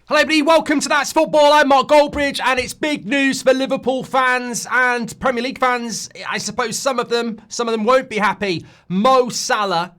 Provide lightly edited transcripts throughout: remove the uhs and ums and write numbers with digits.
Hello everybody, welcome to That's Football. I'm Mark Goldbridge, and it's big news for Liverpool fans and Premier League fans. I suppose some of them won't be happy. Mo Salah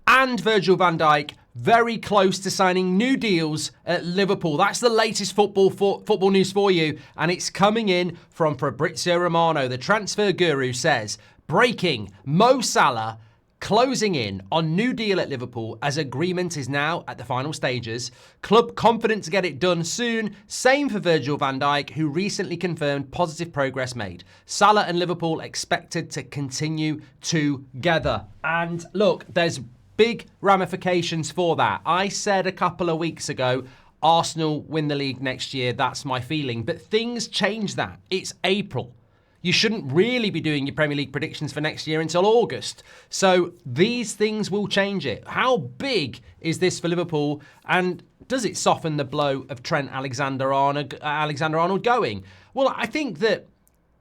and Virgil van Dijk very close to signing new deals at Liverpool. That's the latest football news for you, and it's coming in from Fabrizio Romano. The transfer guru says, breaking, Mo Salah closing in on new deal at Liverpool as agreement is now at the final stages. Club confident to get it done soon. Same for Virgil van Dijk, who recently confirmed positive progress made. Salah and Liverpool expected to continue together. And look, there's big ramifications for that. I said a couple of weeks ago, Arsenal win the league next year. That's my feeling. But things change that. It's April. You shouldn't really be doing your Premier League predictions for next year until August. So these things will change it. How big is this for Liverpool? And does it soften the blow of Trent Alexander-Arnold going? Well, I think that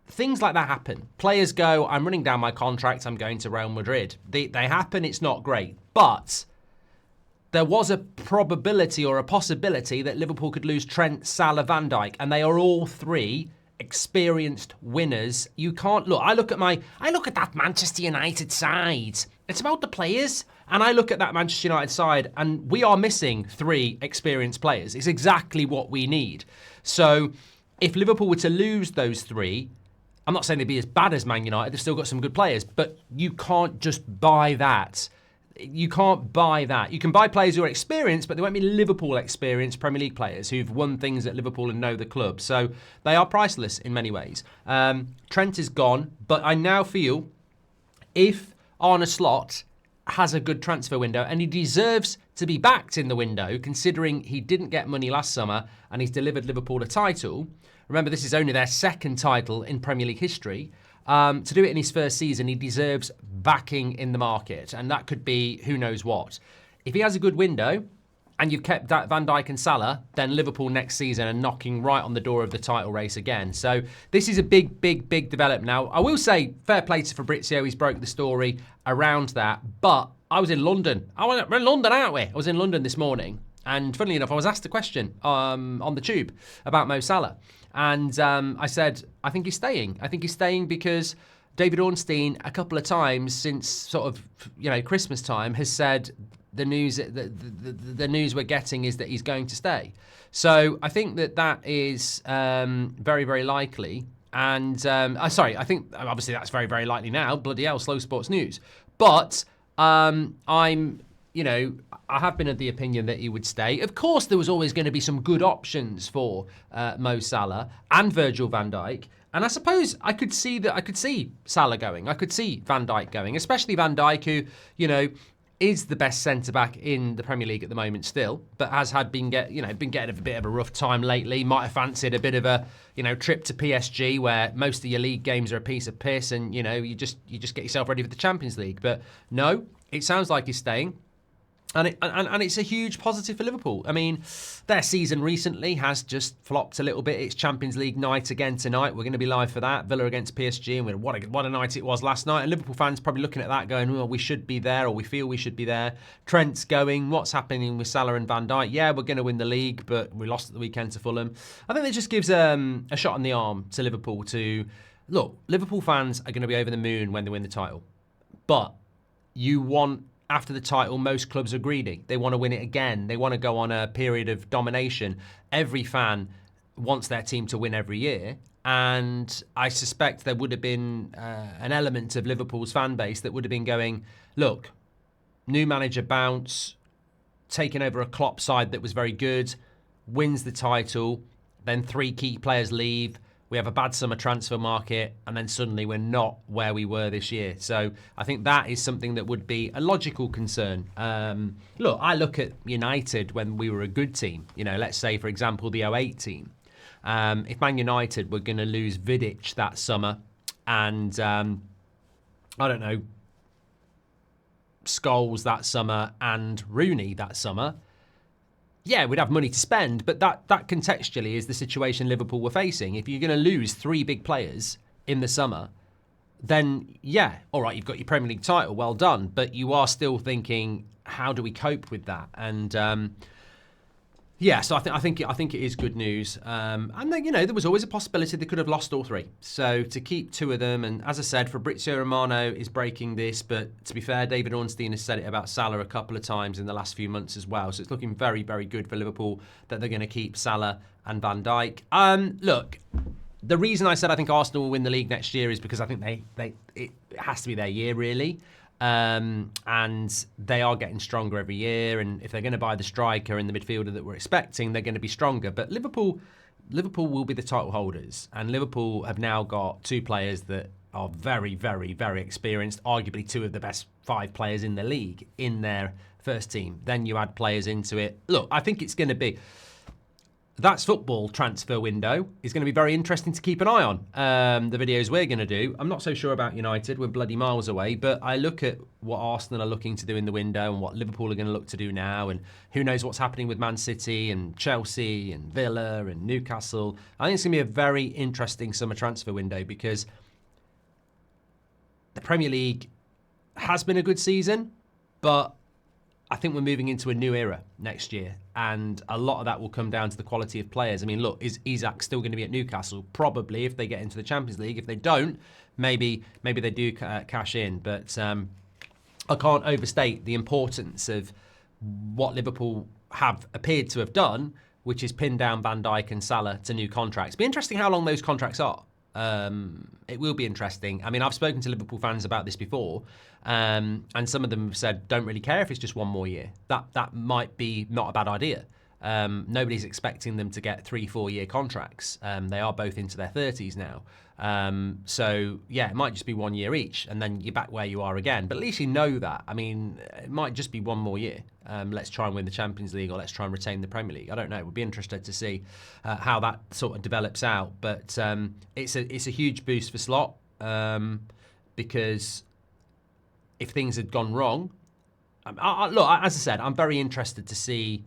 things like that happen. Players go, I'm running down my contract, I'm going to Real Madrid. They happen, it's not great. But there was a probability or a possibility that Liverpool could lose Trent, Salah, Van Dijk, and they are all three experienced winners. You can't look. I look at that Manchester United side. It's about the players. And I look at that Manchester United side, and we are missing three experienced players. It's exactly what we need. So if Liverpool were to lose those three, I'm not saying they'd be as bad as Man United. They've still got some good players, but you can't just buy that. You can't buy that. You can buy players who are experienced, but they won't be Liverpool experienced Premier League players who've won things at Liverpool and know the club. So they are priceless in many ways. Trent is gone, but I now feel if Arne Slot has a good transfer window, and he deserves to be backed in the window, considering he didn't get money last summer and he's delivered Liverpool a title. Remember, this is only their second title in Premier League history. To do it in his first season, he deserves backing in the market, and that could be who knows what. If he has a good window, and you've kept Van Dijk and Salah, then Liverpool next season are knocking right on the door of the title race again. So this is a big development now. I will say, fair play to Fabrizio, he's broke the story around that, but I was in London. We're in London, aren't we? I was in London this morning, and funnily enough, I was asked a question on the tube about Mo Salah. And I said, I think he's staying. I think he's staying because David Ornstein, a couple of times since sort of, Christmas time, has said the news we're getting is that he's going to stay. So I think that is very, very likely. And I think obviously that's very, very likely now. Bloody hell, slow sports news. But I have been of the opinion that he would stay. Of course, there was always going to be some good options for Mo Salah and Virgil van Dijk. And I suppose I could see Salah going. I could see Van Dijk going, especially Van Dijk, who, is the best centre-back in the Premier League at the moment still, but has been getting a bit of a rough time lately. Might have fancied a bit of a, trip to PSG where most of your league games are a piece of piss and, you just get yourself ready for the Champions League. But no, it sounds like he's staying. And it's a huge positive for Liverpool. I mean, their season recently has just flopped a little bit. It's Champions League night again tonight. We're going to be live for that. Villa against PSG. And what a night it was last night. And Liverpool fans probably looking at that going, well, we should be there, or we feel we should be there. Trent's going. What's happening with Salah and Van Dijk? Yeah, we're going to win the league, but we lost at the weekend to Fulham. I think that just gives a shot on the arm to Liverpool to, look, Liverpool fans are going to be over the moon when they win the title. But you want... After the title, most clubs are greedy. They want to win it again. They want to go on a period of domination. Every fan wants their team to win every year. And I suspect there would have been an element of Liverpool's fan base that would have been going, look, new manager bounce, taking over a Klopp side that was very good, wins the title, then three key players leave. We have a bad summer transfer market, and then suddenly we're not where we were this year. So I think that is something that would be a logical concern. Look, I look at United when we were a good team. Let's say, for example, the 08 team. If Man United were going to lose Vidic that summer and, Scholes that summer and Rooney that summer, yeah, we'd have money to spend, but that contextually is the situation Liverpool were facing. If you're going to lose three big players in the summer, then yeah, all right, you've got your Premier League title, well done, but you are still thinking, how do we cope with that? And Yeah, so I think it is good news, and then, there was always a possibility they could have lost all three. So to keep two of them, and as I said, Fabrizio Romano is breaking this, but to be fair, David Ornstein has said it about Salah a couple of times in the last few months as well. So it's looking very, very good for Liverpool that they're going to keep Salah and Van Dijk. Look, the reason I said I think Arsenal will win the league next year is because I think it has to be their year, really. And they are getting stronger every year, and if they're going to buy the striker and the midfielder that we're expecting, they're going to be stronger. But Liverpool will be the title holders, and Liverpool have now got two players that are very, very, very experienced, arguably two of the best 5 players in the league in their first team. Then you add players into it. Look, I think it's going to be... That's football transfer window is going to be very interesting to keep an eye on. The videos we're going to do. I'm not so sure about United. We're bloody miles away. But I look at what Arsenal are looking to do in the window and what Liverpool are going to look to do now. And who knows what's happening with Man City and Chelsea and Villa and Newcastle. I think it's going to be a very interesting summer transfer window because the Premier League has been a good season, but I think we're moving into a new era next year, and a lot of that will come down to the quality of players. I mean, look, is Isak still going to be at Newcastle? Probably, if they get into the Champions League. If they don't, maybe they do cash in. But I can't overstate the importance of what Liverpool have appeared to have done, which is pin down Van Dijk and Salah to new contracts. It'll be interesting how long those contracts are. It will be interesting. I mean, I've spoken to Liverpool fans about this before, and some of them have said don't really care if it's just one more year. That might be not a bad idea. Nobody's expecting them to get 3-4 year contracts. They are both into their 30s now. So yeah, it might just be 1 year each, and then you're back where you are again. But at least you know that. I mean, it might just be one more year. Let's try and win the Champions League, or let's try and retain the Premier League. I don't know. We'd be interested to see how that sort of develops out. But it's a huge boost for Slot, because if things had gone wrong, look, as I said, I'm very interested to see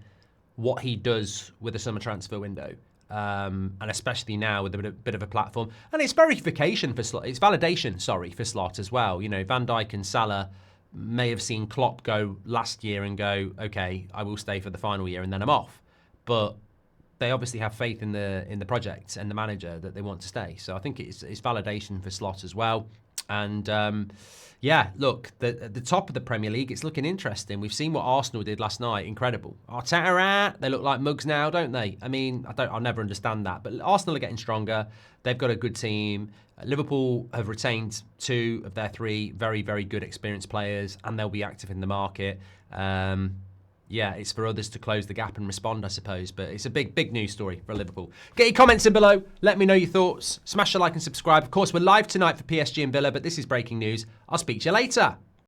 what he does with the summer transfer window. And especially now with a bit of a platform. And it's verification for Slot. It's validation, for Slot as well. Van Dijk and Salah may have seen Klopp go last year and go, okay, I will stay for the final year and then I'm off. But they obviously have faith in the project and the manager that they want to stay. So I think it's validation for Slot as well. And yeah, look, at the top of the Premier League, it's looking interesting. We've seen what Arsenal did last night. Incredible. Arteta, they look like mugs now, don't they? I mean, I'll never understand that. But Arsenal are getting stronger. They've got a good team. Liverpool have retained 2 of their 3 very, very good experienced players, and they'll be active in the market. Yeah, it's for others to close the gap and respond, I suppose. But it's a big, big news story for Liverpool. Get your comments in below. Let me know your thoughts. Smash a like and subscribe. Of course, we're live tonight for PSG and Villa, but this is breaking news. I'll speak to you later.